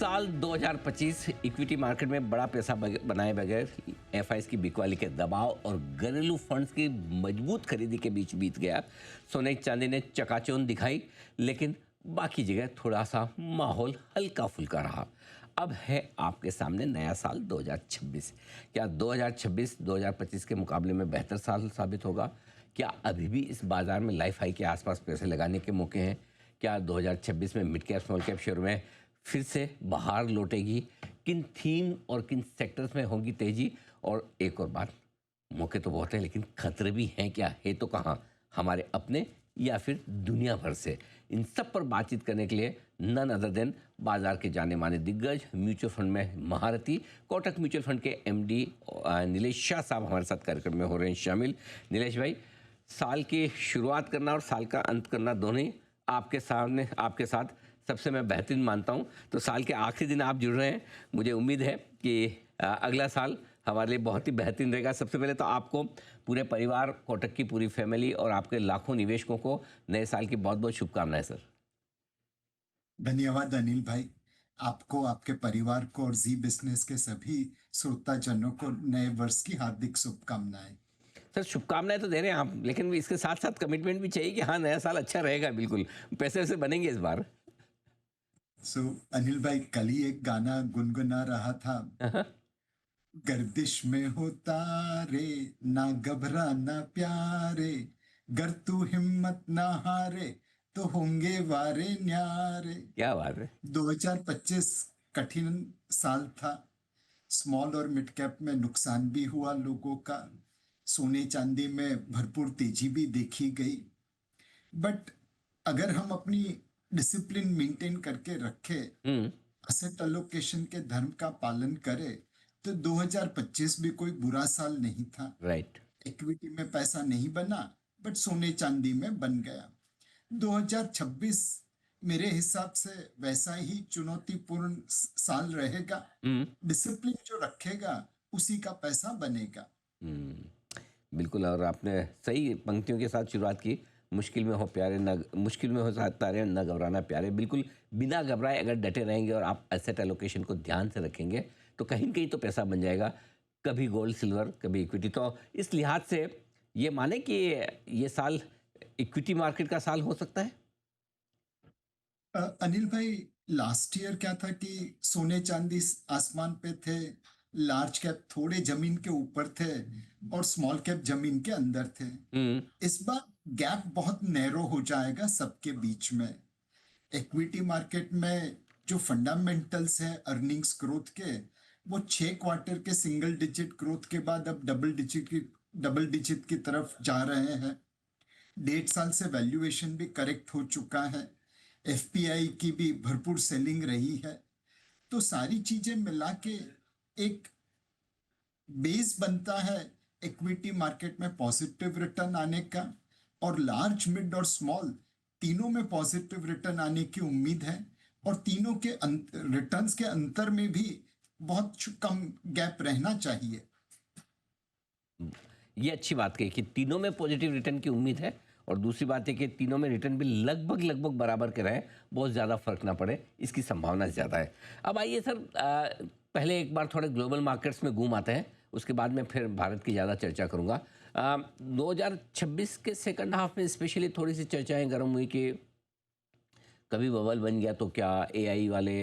साल 2025 equity market में बड़ा पैसा बनाए बगैर एफआईज की बिकवाली के दबाव और घरेलू फंड्स की मजबूत खरीदी के बीच बीत गया। सोने चांदी ने चकाचौंध दिखाई, लेकिन बाकी जगह थोड़ा सा माहौल हल्का फुल्का रहा। अब है आपके सामने नया साल 2026। क्या 2026 2025 के मुकाबले में बेहतर साल साबित होगा? क्या अभी भी इस बाजार में लाइफ हाई के आसपास पैसे लगाने के मौके हैं? क्या 2026 में mid cap small cap share में फिर से बहार लौटेगी? किन थीम और किन सेक्टर्स में होगी तेजी? और एक और बात, मौके तो बहुत हैं लेकिन खतरे भी हैं। क्या है तो कहाँ, हमारे अपने या फिर दुनिया भर से? इन सब पर बातचीत करने के लिए नन अदर देन बाजार के जाने माने दिग्गज, म्यूचुअल फंड में महारथी, कोटक म्यूचुअल फंड के एमडी नीलेश शाह साहब हमारे साथ कार्यक्रम में हो रहे हैं शामिल। नीलेश भाई, साल की शुरुआत करना और साल का अंत करना दोनों ही आपके सामने, आपके साथ सबसे मैं बेहतरीन मानता हूं। तो साल के आखिरी दिन आप जुड़ रहे हैं, मुझे उम्मीद है कि अगला साल हमारे लिए बहुत ही बेहतरीन रहेगा। सबसे पहले तो आपको, पूरे परिवार, कोटक की पूरी फैमिली और आपके लाखों निवेशकों को नए साल की बहुत बहुत शुभकामनाएं सर। धन्यवाद अनिल भाई। आपको, आपके परिवार को और जी बिजनेस के सभी श्रोताजनों को नए वर्ष की हार्दिक शुभकामनाएं। सर शुभकामनाएं तो दे रहे हैं आप, लेकिन इसके साथ साथ कमिटमेंट भी चाहिए कि हाँ नया साल अच्छा रहेगा। बिल्कुल पैसे वैसे बनेंगे इस बार। अनिल भाई, कल ही एक गाना गुनगुना रहा था। गर्दिश में होता रे, ना घबराना प्यारे, गर तू हिम्मत ना हारे, तो होंगे वारे न्यारे। क्या बात है। 2025 कठिन साल था। स्मॉल और मिड कैप में नुकसान भी हुआ लोगों का। सोने चांदी में भरपूर तेजी भी देखी गई। बट अगर हम अपनी डिसिप्लिन मेंटेन करके रखे, हम्म। असेट अलोकेशन के धर्म का पालन करे, तो 2025 भी कोई बुरा साल नहीं था। राइट। इक्विटी में पैसा नहीं बना, बट सोने चांदी में बन गया। 2026 मेरे हिसाब से वैसा ही चुनौतीपूर्ण साल रहेगा। हम्म। डिसिप्लिन जो रखेगा उसी का पैसा बनेगा। बिल्कुल, और आपने सही पंक्तियों के साथ शुरुआत की। मुश्किल में हो प्यारे न, मुश्किल में हो तारे न घबराना प्यारे। बिल्कुल बिना घबराए अगर डटे रहेंगे और आप एसेट एलोकेशन को ध्यान से रखेंगे तो कहीं न कहीं तो पैसा बन जाएगा। कभी गोल्ड सिल्वर, कभी इक्विटी। तो इस लिहाज से ये माने कि ये साल इक्विटी मार्केट का साल हो सकता है। अनिल भाई, लास्ट ईयर क्या था कि सोने चांदी आसमान पे थे, लार्ज कैप थोड़े जमीन के ऊपर थे और स्मॉल कैप जमीन के अंदर थे। हम्म। इस बार गैप बहुत नैरो हो जाएगा सबके बीच में। इक्विटी मार्केट में जो फंडामेंटल्स है अर्निंग्स ग्रोथ के, वो 6 क्वार्टर के सिंगल डिजिट ग्रोथ के बाद अब डबल डिजिट की तरफ जा रहे हैं। 1.5 साल से वैल्यूएशन भी करेक्ट हो चुका है। एफपीआई की भी भरपूर सेलिंग रही है। तो सारी चीजें मिला के एक बेस बनता है इक्विटी मार्केट में पॉजिटिव रिटर्न आने का। और लार्ज, मिड और स्मॉल तीनों में पॉजिटिव रिटर्न आने की उम्मीद है। और तीनों के रिटर्न्स के अंतर में भी बहुत कम गैप रहना चाहिए। ये अच्छी बात कही कि तीनों में पॉजिटिव रिटर्न की उम्मीद है, और दूसरी बात है कि तीनों में रिटर्न भी लगभग लगभग बराबर के रहे, बहुत ज़्यादा फर्क ना पड़े, इसकी संभावना ज़्यादा है। अब आइए सर, पहले एक बार थोड़े ग्लोबल मार्केट्स में घूम आते हैं, उसके बाद मैं फिर भारत की ज़्यादा चर्चा करूँगा। 2026 के सेकंड हाफ में स्पेशली थोड़ी सी चर्चाएं गर्म हुई कि कभी बबल बन गया तो क्या एआई वाले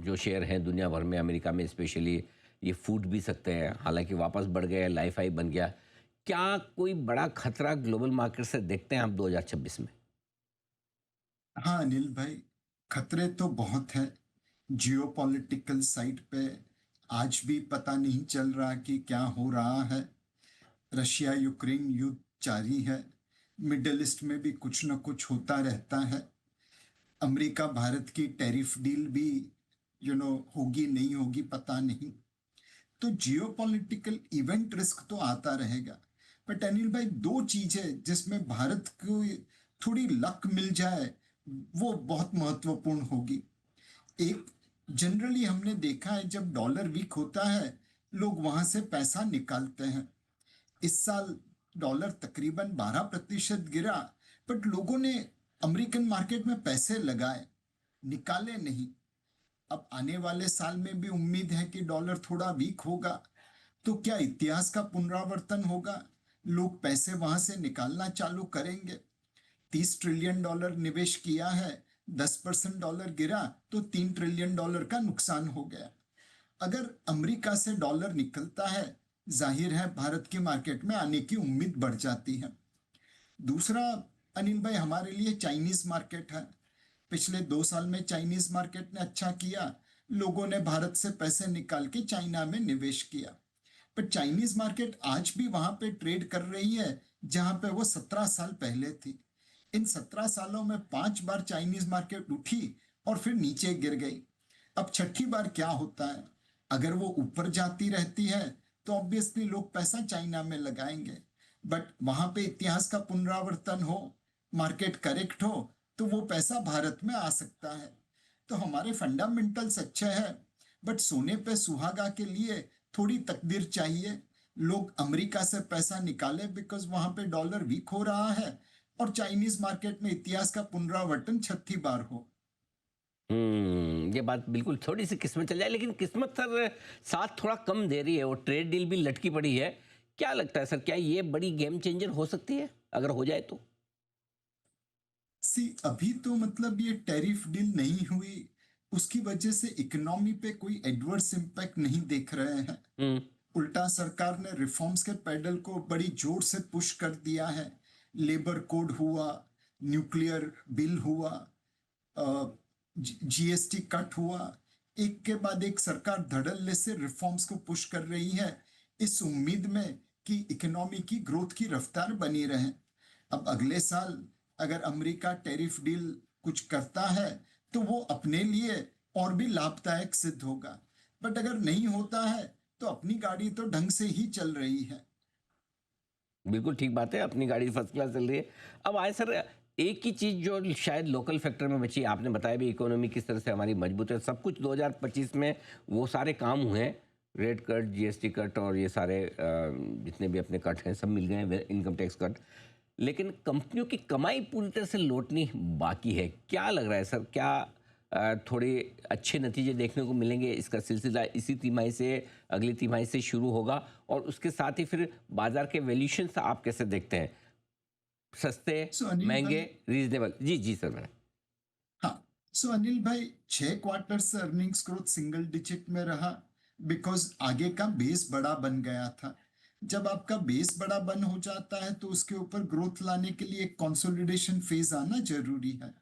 जो शेयर हैं दुनिया भर में, अमेरिका में स्पेशली, ये फूट भी सकते हैं। हालांकि वापस बढ़ गए, लाइफ हाई बन गया। क्या कोई बड़ा खतरा ग्लोबल मार्केट से देखते हैं आप 2026 में? हाँ अनिल भाई, खतरे तो बहुत है। जियोपॉलिटिकल साइड पे आज भी पता नहीं चल रहा कि क्या हो रहा है। रशिया यूक्रेन युद्ध जारी है। मिडल ईस्ट में भी कुछ न कुछ होता रहता है। अमेरिका भारत की टैरिफ डील भी होगी नहीं होगी पता नहीं। तो जियोपॉलिटिकल इवेंट रिस्क तो आता रहेगा। बट अनिल भाई, दो चीजें जिसमें भारत को थोड़ी लक मिल जाए वो बहुत महत्वपूर्ण होगी। एक, जनरली हमने देखा है जब डॉलर वीक होता है लोग वहां से पैसा निकालते हैं। इस साल डॉलर तकरीबन 12% गिरा, बट लोगों ने अमेरिकन मार्केट में पैसे लगाए, निकाले नहीं। अब आने वाले साल में भी उम्मीद है कि डॉलर थोड़ा वीक होगा। तो क्या इतिहास का पुनरावर्तन होगा? लोग पैसे वहां से निकालना चालू करेंगे। $30 ट्रिलियन निवेश किया है, 10% डॉलर गिरा तो $3 ट्रिलियन का नुकसान हो गया। अगर अमेरिका से डॉलर निकलता है, जाहिर है भारत की मार्केट में आने की उम्मीद बढ़ जाती है। दूसरा, अनिल भाई, हमारे लिए चाइनीज मार्केट है। पिछले 2 साल में चाइनीज मार्केट ने अच्छा किया। लोगों ने भारत से पैसे निकाल के चाइना में निवेश किया। पर चाइनीज मार्केट आज भी वहां पे ट्रेड कर रही है जहां पे वो 17 साल पहले थी। इन 17 सालों में 5 बार चाइनीज मार्केट उठी और फिर नीचे गिर गई। अब छठी बार क्या होता है? अगर वो ऊपर जाती रहती है तो ऑब्वियसली लोग पैसा चाइना में लगाएंगे। बट वहां पे इतिहास का पुनरावर्तन हो, मार्केट करेक्ट हो, तो वो पैसा भारत में आ सकता है। तो हमारे फंडामेंटल्स अच्छे हैं, बट सोने पे सुहागा के लिए थोड़ी तकदीर चाहिए। लोग अमेरिका से पैसा निकाले बिकॉज वहां पे डॉलर वीक हो रहा है, और चाइनीज मार्केट में इतिहास का पुनरावर्तन छठी बार हो। ये बात बिल्कुल, थोड़ी सी किस्मत चल जाए, लेकिन किस्मत सर साथ थोड़ा कम दे रही है, और ट्रेड डील भी लटकी पड़ी है। क्या लगता है सर, क्या ये बड़ी गेम चेंजर हो सकती है अगर हो जाए तो? अभी तो मतलब ये टैरिफ डील नहीं हुई, उसकी वजह से इकोनॉमी पे कोई एडवर्स इम्पैक्ट नहीं देख रहे हैं। हम्म। उल्टा सरकार ने रिफॉर्म्स के पैडल को बड़ी जोर से पुश कर दिया है। लेबर कोड हुआ, न्यूक्लियर बिल हुआ, जीएसटी कट हुआ। एक के बाद एक सरकार धड़ल्ले से रिफॉर्म्स को पुश कर रही है, इस उम्मीद में कि इकोनॉमी की ग्रोथ की रफ्तार बनी रहे। अब अगले साल अगर अमेरिका टैरिफ डील कुछ करता है तो वो अपने लिए और भी लाभदायक सिद्ध होगा। बट अगर नहीं होता है तो अपनी गाड़ी तो ढंग से ही चल रही है। बिल्कुल ठीक बात है, अपनी गाड़ी फर्स्ट क्लास चल रही है। अब आए सर, एक ही चीज़ जो शायद लोकल फैक्टर में बची, आपने बताया भी इकोनॉमी किस तरह से हमारी मजबूत है, सब कुछ 2025 में वो सारे काम हुए हैं, रेट कट, जीएसटी कट और ये सारे जितने भी अपने कट हैं सब मिल गए हैं, इनकम टैक्स कट। लेकिन कंपनियों की कमाई पूरी तरह से लौटनी बाकी है। क्या लग रहा है सर, क्या थोड़े अच्छे नतीजे देखने को मिलेंगे? इसका सिलसिला इसी तिमाही से, अगली तिमाही से शुरू होगा, और उसके साथ ही फिर बाजार के वैल्यूएशंस आप कैसे देखते हैं? सस्ते, सो अनिल महंगे, भाई, रीजनेबल? जी जी सर, मैंने। हाँ, सो अनिल भाई, 6 क्वार्टर से अर्निंग्स ग्रोथ सिंगल डिजिट में रहा बिकॉज आगे का बेस बड़ा बन गया था। जब आपका बेस बड़ा बन हो जाता है तो उसके ऊपर ग्रोथ लाने के लिए एक कंसोलिडेशन फेज आना जरूरी है।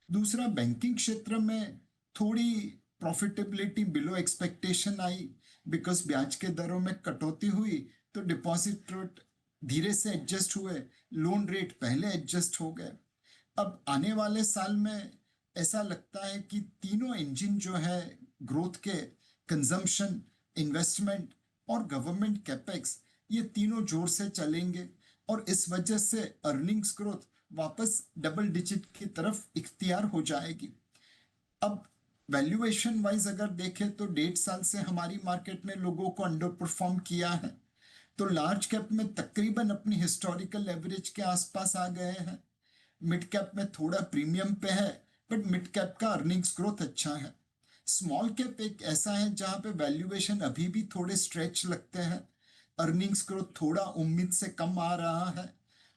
दूसरा, बैंकिंग क्षेत्र में थोड़ी profitability below expectation I because ब्याज के दरों में कटौती हुई, तो डिपॉजिट रेट धीरे से एडजस्ट हुए, लोन रेट पहले एडजस्ट हो गए। अब आने वाले साल में ऐसा लगता है कि तीनों इंजन जो है ग्रोथ के, कंजम्पशन, इन्वेस्टमेंट और गवर्नमेंट कैपेक्स, ये तीनों जोर से चलेंगे, और इस वजह से अर्निंग्स ग्रोथ वापस डबल डिजिट की तरफ इख्तियार हो जाएगी। अब वैल्यूएशन वाइज अगर देखें तो 1.5 साल से हमारी मार्केट ने लोगों को अंडर परफॉर्म किया है। तो लार्ज कैप में तकरीबन अपनी हिस्टोरिकल एवरेज के आसपास आ गए हैं। मिड कैप में थोड़ा प्रीमियम पे है, बट मिड कैप का अर्निंग्स ग्रोथ अच्छा है। स्मॉल कैप एक ऐसा है जहां पे वैल्यूएशन अभी भी थोड़े स्ट्रेच लगते हैं, अर्निंग्स ग्रोथ थोड़ा उम्मीद से कम आ रहा है।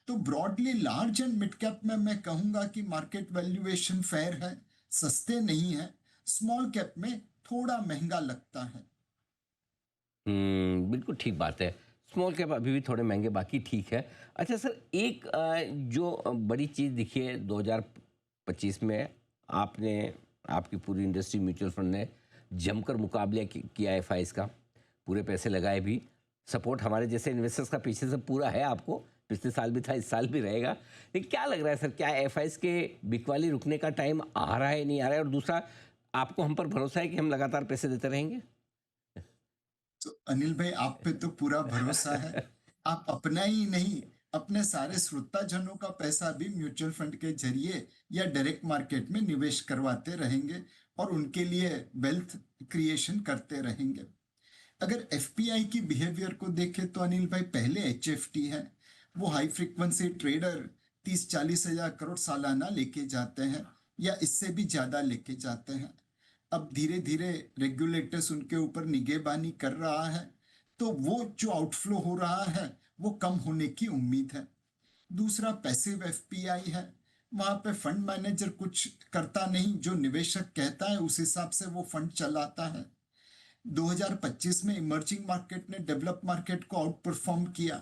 तो broadly large and mid cap में मैं कहूंगा कि मार्केट वैल्यूएशन फेयर है, सस्ते नहीं है। स्मॉल कैप में थोड़ा महंगा लगता है। बिल्कुल ठीक बात है। स्मॉल कैप अभी भी थोड़े महंगे, बाकी ठीक है। अच्छा सर, एक जो बड़ी चीज़ दिखी है 2025 में, आपने, आपकी पूरी इंडस्ट्री, म्यूचुअल फंड ने जमकर मुकाबले किया एफआईज का, पूरे पैसे लगाए भी। सपोर्ट हमारे जैसे इन्वेस्टर्स का पीछे से पूरा है आपको, पिछले साल भी था, इस साल भी रहेगा। लेकिन क्या लग रहा है सर, क्या एफआईज के बिकवाली रुकने का टाइम आ रहा है, नहीं आ रहा है? और दूसरा, आपको हम पर भरोसा है कि हम लगातार पैसे देते रहेंगे? तो अनिल भाई, आप पे तो पूरा भरोसा है। आप अपना ही नहीं, अपने सारे श्रोताजनों का पैसा भी म्यूचुअल फंड के जरिए या डायरेक्ट मार्केट में निवेश करवाते रहेंगे, और उनके लिए वेल्थ क्रिएशन करते रहेंगे। अगर एफपीआई की बिहेवियर को देखें तो अनिल भाई, पहले एचएफटी है, वो हाई फ्रीक्वेंसी ट्रेडर 30-40 हजार करोड़ सालाना लेके जाते हैं, या इससे भी ज्यादा लेके जाते हैं। अब धीरे धीरे रेगुलेटर्स उनके ऊपर निगहबानी कर रहा है, तो वो जो आउटफ्लो हो रहा है वो कम होने की उम्मीद है। दूसरा पैसिव एफपीआई है, वहां पे फंड मैनेजर कुछ करता नहीं, जो निवेशक कहता है उस हिसाब से वो फंड चलाता है। 2025 में इमर्जिंग मार्केट ने डेवलप मार्केट को आउट परफॉर्म किया।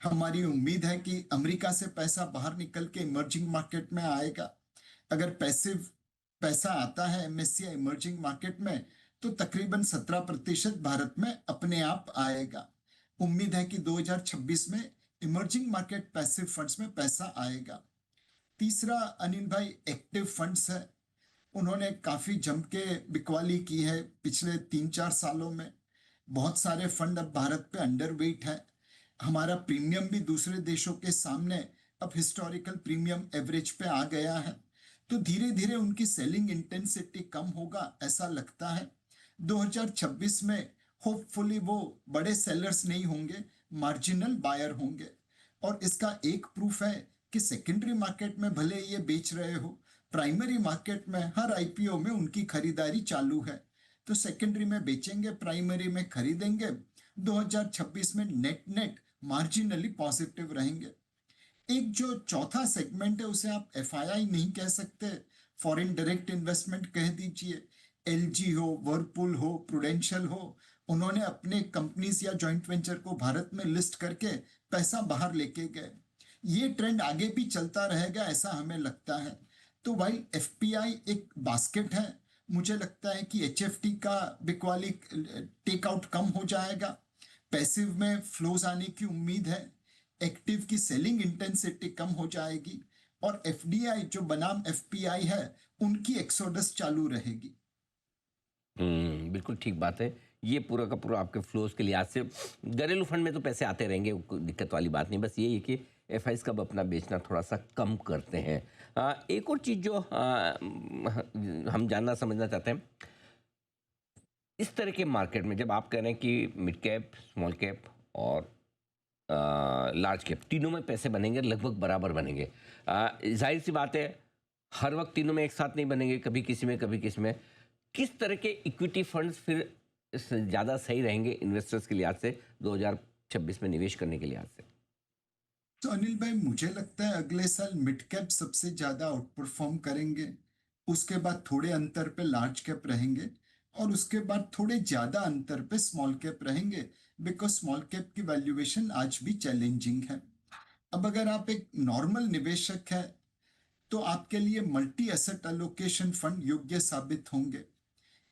हमारी उम्मीद है कि अमेरिका से पैसा बाहर निकल के इमर्जिंग मार्केट में आएगा। अगर पैसिव पैसा आता है एमएससीआई इमर्जिंग मार्केट में, तो तकरीबन 17% भारत में अपने आप आएगा। उम्मीद है कि 2026 में इमर्जिंग मार्केट पैसिव फंड्स में पैसा आएगा। तीसरा अनिल भाई, एक्टिव फंड्स है। उन्होंने काफी जम के बिकवाली की है पिछले 3-4 सालों में। बहुत सारे फंड अब भारत पे अंडरवेट है। हमारा प्रीमियम भी दूसरे देशों के सामने अब हिस्टोरिकल प्रीमियम एवरेज पे आ गया है, तो धीरे धीरे उनकी सेलिंग इंटेंसिटी कम होगा ऐसा लगता है। 2026 में होपफुली वो बड़े सेलर्स नहीं होंगे, मार्जिनल बायर होंगे। और इसका एक प्रूफ है कि सेकेंडरी मार्केट में भले ये बेच रहे हो, प्राइमरी मार्केट में हर आईपीओ में उनकी खरीदारी चालू है। तो सेकेंडरी में बेचेंगे, प्राइमरी में खरीदेंगे। 2026 में नेट नेट मार्जिनली पॉजिटिव रहेंगे। एक जो चौथा सेगमेंट है उसे आप एफआईआई नहीं कह सकते, फॉरेन डायरेक्ट इन्वेस्टमेंट कह दीजिए। एलजी हो, वर्लपूल हो, प्रूडेंशियल हो, उन्होंने अपने कंपनीज या जॉइंट वेंचर को भारत में लिस्ट करके पैसा बाहर लेके गए। ये ट्रेंड आगे भी चलता रहेगा ऐसा हमें लगता है। तो भाई एफपीआई एक बास्केट है, मुझे लगता है कि एचएफटी का बिकवाली टेक आउट कम हो जाएगा। पैसिव में फ्लोज आने की उम्मीद है, एक्टिव की सेलिंग इंटेंसिटी कम हो जाएगी, और एफडीआई जो बनाम एफपीआई है उनकी एक्सोडस चालू रहेगी। बिल्कुल ठीक बात है। ये पूरा का पूरा आपके फ्लोज के लिहाज से घरेलू फंड में तो पैसे आते रहेंगे, कोई दिक्कत वाली बात नहीं। बस ये है कि एफआईज कब अपना बेचना थोड़ा सा कम करते हैं। एक और चीज़ जो हम जानना समझना चाहते हैं, इस तरह के मार्केट में जब आप कह रहे हैं कि मिड कैप, स्मॉल कैप और लार्ज कैप तीनों में पैसे बनेंगे, लगभग बराबर बनेंगे। जाहिर सी बात है हर वक्त तीनों में एक साथ नहीं बनेंगे, कभी किसी में कभी किसी में। किस तरह के इक्विटी फंड्स फिर ज़्यादा सही रहेंगे इन्वेस्टर्स के लिहाज से 2026 में निवेश करने के लिहाज से? तो अनिल भाई, मुझे लगता है अगले साल मिड कैप सबसे ज्यादा आउट परफॉर्म करेंगे। उसके बाद थोड़े अंतर पे लार्ज कैप रहेंगे, और उसके बाद थोड़े ज्यादा अंतर पे स्मॉल कैप रहेंगे, बिकॉज स्मॉल कैप की वैल्यूएशन आज भी चैलेंजिंग है। अब अगर आप एक नॉर्मल निवेशक है, तो आपके लिए मल्टी एसेट एलोकेशन फंड योग्य साबित होंगे।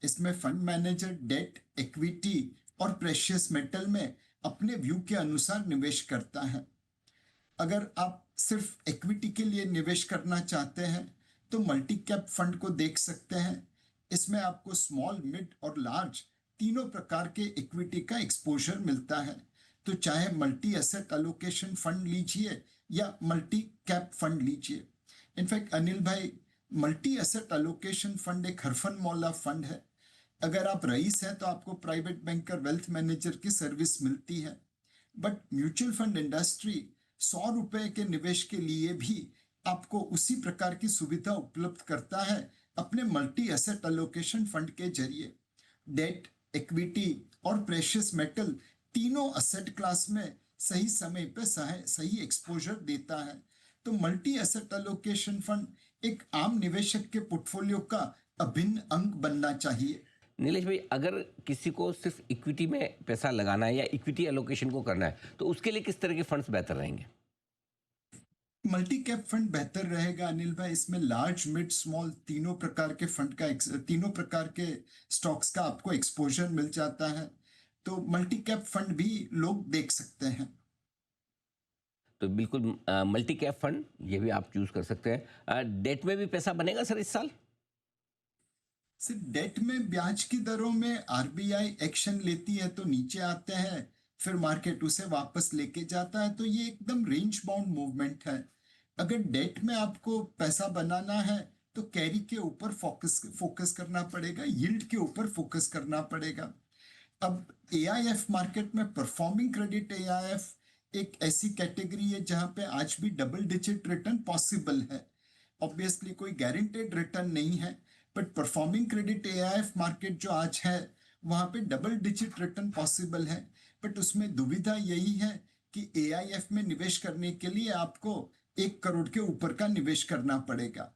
इसमें फंड मैनेजर डेट, इक्विटी और प्रेशियस मेटल में अपने व्यू के अनुसार निवेश करता है। अगर आप सिर्फ इक्विटी के लिए निवेश करना चाहते हैं, तो मल्टी कैप फंड को देख सकते हैं। इसमें आपको स्मॉल, मिड और लार्ज तीनों प्रकार के इक्विटी का एक्सपोजर मिलता है। तो चाहे मल्टी एसेट एलोकेशन फंड लीजिए या मल्टी कैप फंड लीजिए। इनफैक्ट अनिल भाई, मल्टी एसेट एलोकेशन फंड एक हरफन मौला फंड है। अगर आप रईस हैं तो आपको प्राइवेट बैंकर, वेल्थ मैनेजर की सर्विस मिलती है। बट म्यूचुअल फंड इंडस्ट्री 100 रुपए के निवेश के लिए भी आपको उसी प्रकार की सुविधा उपलब्ध करता है अपने मल्टी एसेट एलोकेशन फंड के जरिए। डेट, इक्विटी और प्रेशियस मेटल तीनों एसेट क्लास में सही समय पे सही एक्सपोजर देता है। तो मल्टी एसेट एलोकेशन फंड एक आम निवेशक के पोर्टफोलियो का अभिन्न अंग बनना चाहिए। नीलेश भाई, अगर किसी को सिर्फ इक्विटी में पैसा लगाना है या इक्विटी एलोकेशन को करना है, तो उसके लिए किस तरह के फंड्स बेहतर रहेंगे? मल्टी कैप फंड बेहतर रहेगा अनिल भाई। इसमें लार्ज, मिड, स्मॉल तीनों प्रकार के फंड का तीनों प्रकार के स्टॉक्स का आपको एक्सपोजर मिल जाता है। तो मल्टी कैप फंड भी लोग देख सकते हैं। तो बिल्कुल मल्टी कैप फंड ये भी आप चूज कर सकते हैं। डेट में भी पैसा बनेगा सर इस साल? सिर्फ डेट में ब्याज की दरों में आरबीआई एक्शन लेती है तो नीचे आते हैं, फिर मार्केट उसे वापस लेके जाता है। तो ये एकदम रेंज बाउंड मूवमेंट है। अगर डेट में आपको पैसा बनाना है, तो कैरी के ऊपर फोकस करना पड़ेगा, यील्ड के ऊपर फोकस करना पड़ेगा। अब एआईएफ मार्केट में परफॉर्मिंग क्रेडिट एआईएफ एक ऐसी कैटेगरी है जहां पे आज भी डबल डिजिट रिटर्न पॉसिबल है। ऑब्वियसली कोई गारंटेड रिटर्न नहीं है, but performing credit AIF market जो आज है वहां पे डबल डिजिट रिटर्न पॉसिबल है, बट उसमें दुविधा यही है कि एआईएफ में निवेश करने के लिए आपको 1 करोड़ के ऊपर का निवेश करना पड़ेगा।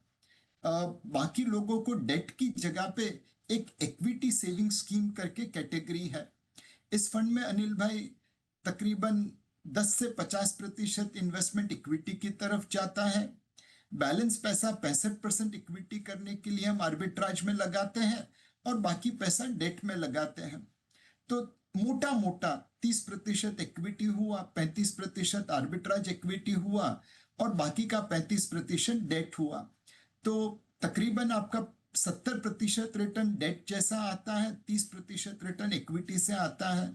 बाकी लोगों को डेट की जगह पे एक इक्विटी सेविंग स्कीम करके कैटेगरी है। इस फंड में अनिल भाई तकरीबन 10 से 50% इन्वेस्टमेंट इक्विटी की तरफ जाता है। बैलेंस पैसा 65% इक्विटी करने के लिए हम आर्बिट्राज में लगाते हैं और बाकी पैसा डेट में लगाते हैं। तो मोटा मोटा 30% इक्विटी हुआ, 35% आर्बिट्राज इक्विटी हुआ और बाकी का 35% डेट हुआ। तो तकरीबन आपका 70% रिटर्न डेट जैसा आता है, 30% रिटर्न इक्विटी से आता है।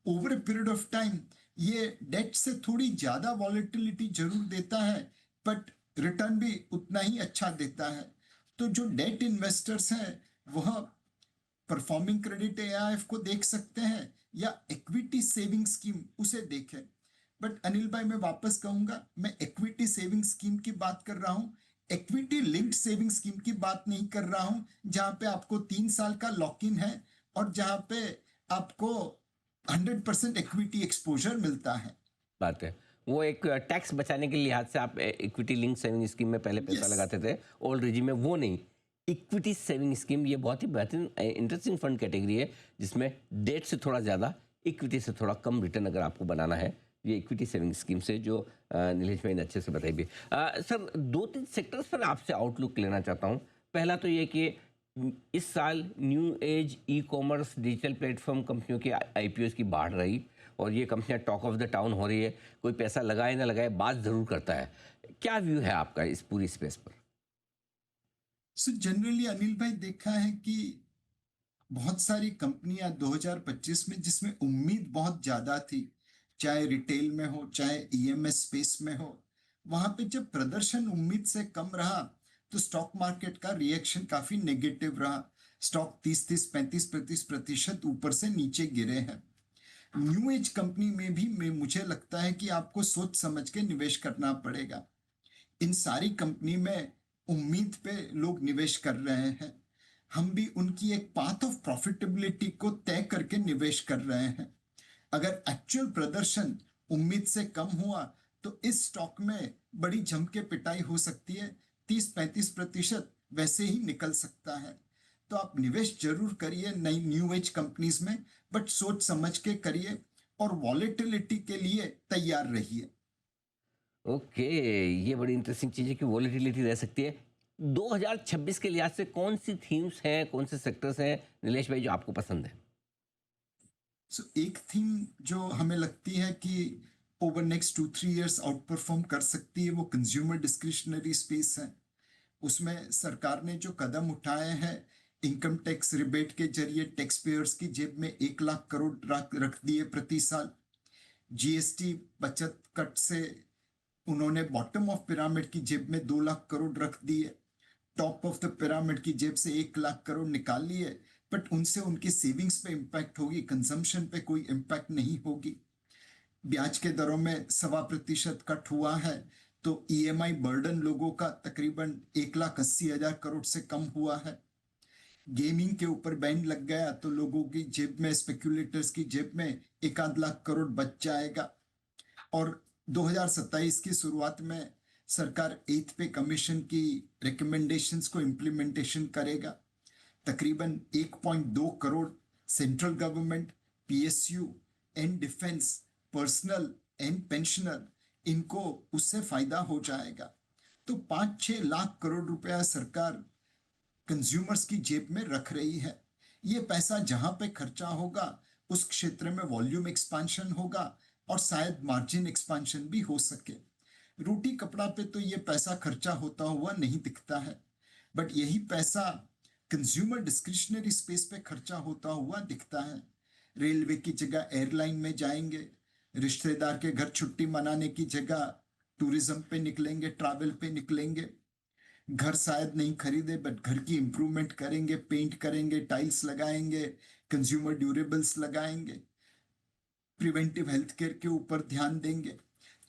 Over a period of time ये डेट से थोड़ी ज्यादा वॉलेटिलिटी जरूर देता है, बट रिटर्न भी उतना ही अच्छा देता है। तो जो डेट इन्वेस्टर्स हैं वह परफॉर्मिंग क्रेडिट एआईएफ को देख सकते हैं या इक्विटी सेविंग स्कीम उसे देखें। बट अनिल भाई मैं वापस कहूंगा, मैं इक्विटी सेविंग स्कीम की बात कर रहा हूं, इक्विटी लिंक्ड सेविंग स्कीम की बात नहीं कर रहा हूं, जहां पे आपको 3 साल का लॉक इन है और जहां पे आपको 100% इक्विटी एक्सपोजर मिलता है। बात है वो एक टैक्स बचाने के लिहाज से आप इक्विटी लिंक सेविंग स्कीम में पहले पैसा यस, लगाते थे, ओल्ड रिजीम में वो नहीं। इक्विटी सेविंग स्कीम ये बहुत ही बेहतरीन इंटरेस्टिंग फंड कैटेगरी है जिसमें डेट से थोड़ा ज़्यादा, इक्विटी से थोड़ा कम रिटर्न अगर आपको बनाना है, ये इक्विटी सेविंग स्कीम से जो नीलेश भाई ने अच्छे से बताई भी। सर 2-3 सेक्टर्स पर आपसे आउटलुक लेना चाहता हूँ। पहला तो ये कि इस साल new age e commerce digital platform कंपनियों की आईपीओ की बाढ़ रही और ये कंपनियां टॉक ऑफ द टाउन हो रही है। कोई पैसा लगाए ना लगाए बात ज़रूर करता है। क्या व्यू है आपका इस पूरी स्पेस पर? सो जनरली अनिल भाई देखा है कि बहुत सारी कंपनियां 2025 में जिसमें उम्मीद बहुत ज्यादा थी, चाहे रिटेल में हो चाहे ईएमएस स्पेस में हो, वहां पे जब प्रदर्शन उम्मीद से कम रहा तो स्टॉक मार्केट का रिएक्शन काफी नेगेटिव रहा। स्टॉक 30-30, 35-35% ऊपर से नीचे गिरे हैं। न्यू एज कंपनी में भी मुझे लगता है कि आपको सोच समझ के निवेश करना पड़ेगा। इन सारी कंपनी में उम्मीद पे लोग निवेश कर रहे हैं। हम भी उनकी एक पाथ ऑफ प्रॉफिटेबिलिटी को तय करके निवेश कर रहे हैं। अगर एक्चुअल प्रदर्शन उम्मीद से कम हुआ तो इस स्टॉक में बड़ी जम के पिटाई हो सकती है, 30-35% वैसे ही निकल सकता है। तो आप निवेश जरूर करिए नई न्यू एज कंपनीज में, बट सोच समझ के करिए और वॉलेटिलिटी के लिए तैयार रहिए। ओके, ये बड़ी इंटरेस्टिंग चीज़ है कि वॉलेटिलिटी रह सकती है। 2026 के लिहाज से कौन सी थीम्स हैं, कौन से सेक्टर्स हैं नीलेश भाई जो आपको पसंद है? एक थीम जो हमें लगती है कि over next 2-3 years out perform कर सकती है वो कंज्यूमर डिस्क्रिशनरी स्पेस है। उसमें सरकार ने जो कदम उठाए हैं, इनकम टैक्स रिबेट के जरिए टैक्स पेयर्स की जेब में 1 लाख करोड़ रख दिए प्रति साल। जीएसटी बचत कट से उन्होंने बॉटम ऑफ पिरामिड की जेब में 2 लाख करोड़ रख दिए, टॉप ऑफ द पिरामिड की जेब से 1 लाख करोड़ निकाल लिए। बट उनसे उनकी सेविंग्स पे इम्पैक्ट होगी, कंजम्पशन पे कोई इम्पैक्ट नहीं होगी। ब्याज के दरों में 1.25% कट हुआ है तो ईएमआई बर्डन लोगों का तकरीबन 1,80,000 करोड़ से कम हुआ है। गेमिंग के ऊपर बैन लग गया तो लोगों की जेब में, स्पेक्यूलेटर्स की जेब में 1 आध लाख करोड़ बच जाएगा। और 2027 की शुरुआत में सरकार 8th पे कमीशन की रिकमेंडेशंस को इम्प्लीमेंटेशन करेगा। तकरीबन 1.2 crore central government, PSU and defence personnel and pensioner, इनको उससे फायदा हो जाएगा। तो 5-6 लाख करोड़ रुपया सरकार कंज्यूमर्स की जेब में रख रही है। ये पैसा जहां पे खर्चा होगा उस क्षेत्र में वॉल्यूम एक्सपांशन होगा और शायद मार्जिन एक्सपांशन भी हो सके। रोटी कपड़ा पे तो ये पैसा खर्चा होता हुआ नहीं दिखता है, बट यही पैसा कंज्यूमर डिस्क्रिशनरी स्पेस पे खर्चा होता हुआ दिखता है। रेलवे की जगह एयरलाइन में जाएंगे, रिश्तेदार के घर छुट्टी मनाने की जगह टूरिज्म पे निकलेंगे, ट्रैवल पे निकलेंगे। घर शायद नहीं खरीदे बट घर की इंप्रूवमेंट करेंगे, पेंट करेंगे, टाइल्स लगाएंगे, कंज्यूमर ड्यूरेबल्स लगाएंगे, प्रिवेंटिव हेल्थ केयर के ऊपर ध्यान देंगे।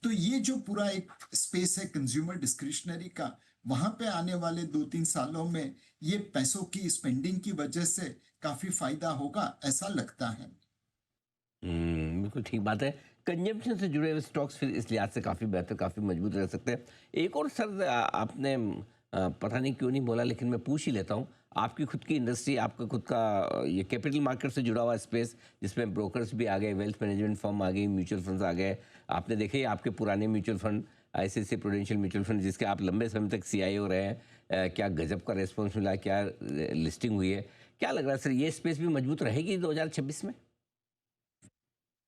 तो ये जो पूरा एक स्पेस है कंज्यूमर डिस्क्रिशनरी का, वहां पे आने वाले 2-3 सालों में ये पैसों की स्पेंडिंग की वजह से काफी फायदा होगा, ऐसा लगता है। बिल्कुल ठीक बात है। कंजम्पशन से जुड़े हुए स्टॉक्स फिर इस लिहाज से काफ़ी बेहतर, काफ़ी मजबूत रह सकते हैं। एक और सर आपने पता नहीं क्यों नहीं बोला लेकिन मैं पूछ ही लेता हूँ। आपकी खुद की इंडस्ट्री, आपका खुद का ये कैपिटल मार्केट से जुड़ा हुआ स्पेस जिसमें ब्रोकर्स भी आ गए, वेल्थ मैनेजमेंट फर्म आ गई, म्यूचुअल फंड्स आ गए। आपने देखे ही आपके पुराने mutual fund ICICI prudential mutual fund जिसके आप लंबे समय तक सीईओ रहे हैं। क्या गजब का रिस्पॉन्स मिला, क्या लिस्टिंग हुई है। क्या लग रहा है सर, ये स्पेस भी मजबूत रहेगी 2026 में?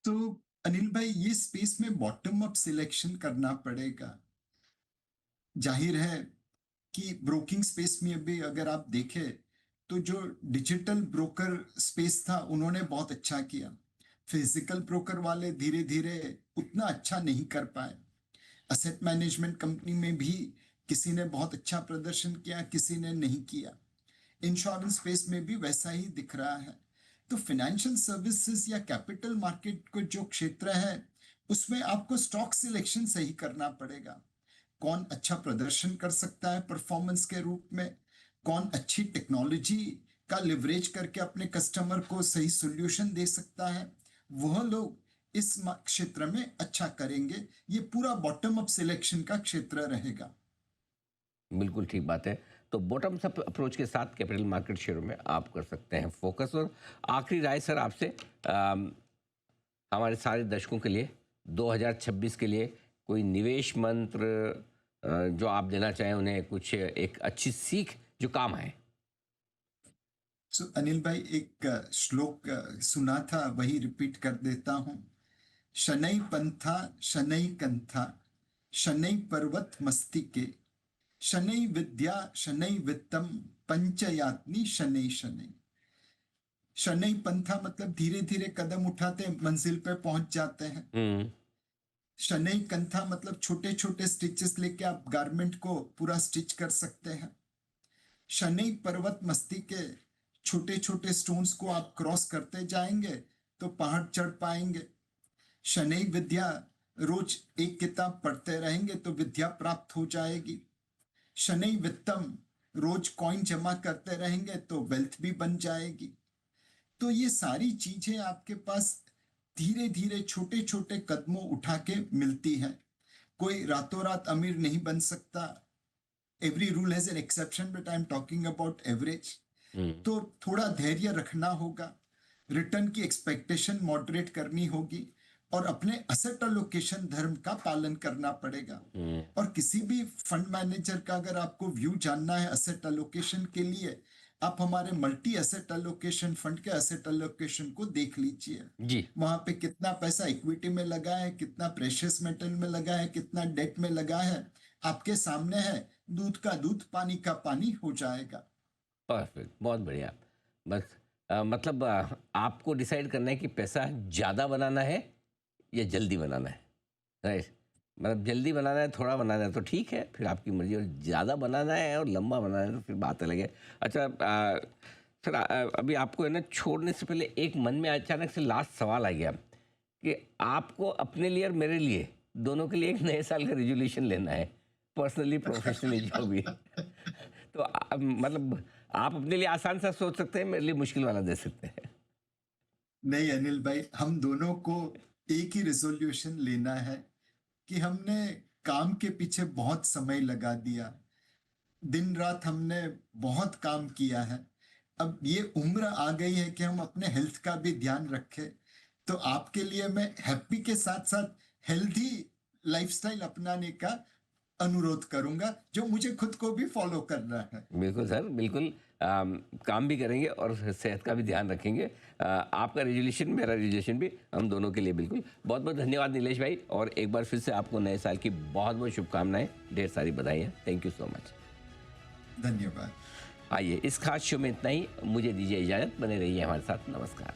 तो अनिल भाई, ये स्पेस में बॉटम अप सिलेक्शन करना पड़ेगा। जाहिर है कि ब्रोकिंग स्पेस में भी अगर आप देखें तो जो डिजिटल ब्रोकर स्पेस था उन्होंने बहुत अच्छा किया। फिजिकल ब्रोकर वाले धीरे धीरे उतना अच्छा नहीं कर पाए। असेट मैनेजमेंट कंपनी में भी किसी ने बहुत अच्छा प्रदर्शन किया, किसी ने नहीं किया। इंश्योरेंस स्पेस में भी वैसा ही दिख रहा है। तो फाइनेंशियल सर्विसेज या कैपिटल मार्केट को जो क्षेत्र है उसमें आपको स्टॉक सिलेक्शन सही करना पड़ेगा। कौन अच्छा प्रदर्शन कर सकता है परफॉर्मेंस के रूप में, कौन अच्छी टेक्नोलॉजी का लिवरेज करके अपने कस्टमर को सही सॉल्यूशन दे सकता है, वह लोग इस क्षेत्र में अच्छा करेंगे। ये पूरा बॉटम अप सिलेक्शन का क्षेत्र रहेगा। बिल्कुल ठीक बात है। तो बॉटम्स अप अप्रोच के साथ कैपिटल मार्केट शेयरों में आप कर सकते हैं फोकस। और आखिरी राय सर आपसे, हमारे सारे दर्शकों के लिए 2026 के लिए कोई निवेश मंत्र जो आप देना चाहें उन्हें, कुछ एक अच्छी सीख जो काम आए। अनिल भाई, एक श्लोक सुना था, वही रिपीट कर देता हूं। शनै पंथा शनै कंथा शनै पर्वत मस्तिके शनै विद्या शनै वित्तम पंचयात्नी शनै शनै। शनै पंथा मतलब धीरे धीरे कदम उठाते मंजिल पे पहुंच जाते हैं। हम्म। शनै कंथा मतलब छोटे छोटे स्टिचेस लेके आप गारमेंट को पूरा स्टिच कर सकते हैं। शनै पर्वत मस्ती के छोटे छोटे स्टोन्स को आप क्रॉस करते जाएंगे तो पहाड़ चढ़ पाएंगे। शनै विद्या, रोज एक किताब पढ़ते रहेंगे तो विद्या प्राप्त हो जाएगी। शनै वित्तम, रोज कॉइन जमा करते रहेंगे तो वेल्थ भी बन जाएगी। तो ये सारी चीजें आपके पास धीरे धीरे छोटे छोटे कदमों उठा के मिलती है। कोई रातों रात अमीर नहीं बन सकता। Every rule has an exception, but I am talking about average. Hmm. तो थोड़ा धैर्य रखना होगा, रिटर्न की एक्सपेक्टेशन मॉडरेट करनी होगी और अपने असेट अलोकेशन धर्म का पालन करना पड़ेगा। हम्म। और किसी भी फंड मैनेजर का अगर आपको व्यू जानना है असेट अलोकेशन के लिए, आप हमारे मल्टी एसेट अलोकेशन फंड के एसेट अलोकेशन को देख लीजिए। जी। वहां पे कितना पैसा इक्विटी में लगा है, कितना प्रेशियस मेटल में लगा है, कितना डेट में लगा है, आपके सामने है। दूध का दूध, पानी का पानी हो जाएगा। परफेक्ट, बहुत बढ़िया। बस मतलब आपको डिसाइड करना है कि पैसा ज़्यादा बनाना है या जल्दी बनाना है, राइट? मतलब जल्दी बनाना है, थोड़ा बनाना है तो ठीक है, फिर आपकी मर्जी। और ज़्यादा बनाना है और लंबा बनाना है तो फिर बात अलग है। अच्छा सर, अभी आपको है ना, छोड़ने से पहले एक मन में अचानक से लास्ट सवाल आ गया कि आपको अपने लिए और मेरे लिए, दोनों के लिए एक नए साल का रेजोल्यूशन लेना है, पर्सनली प्रोफेशनली जो भी। तो मतलब आप अपने लिए आसान सा सोच सकते हैं, मेरे लिए मुश्किल वाला दे सकते हैं। नहीं अनिल भाई, हम दोनों को एक ही रेजोल्यूशन लेना है कि हमने काम के पीछे बहुत समय लगा दिया। दिन रात हमने बहुत काम किया है। अब ये उम्र आ गई है कि हम अपने हेल्थ का भी ध्यान रखें। तो आपके लिए मैं हैप्पी के साथ साथ हेल्दी लाइफस्टाइल अपनाने का अनुरोध करूंगा, जो मुझे खुद को भी फॉलो करना है। बिल्कुल सर, बिल्कुल। काम भी करेंगे और सेहत का भी ध्यान रखेंगे। आपका रेजोल्यूशन, मेरा रेजोल्यूशन भी, हम दोनों के लिए बिल्कुल। बहुत बहुत धन्यवाद नीलेश भाई, और एक बार फिर से आपको नए साल की बहुत बहुत शुभकामनाएं, ढेर सारी बधाइयाँ। Thank you so much. धन्यवाद। आइए, इस खास शो में इतना ही। मुझे दीजिए इजाज़त, बने रहिए हमारे साथ। नमस्कार।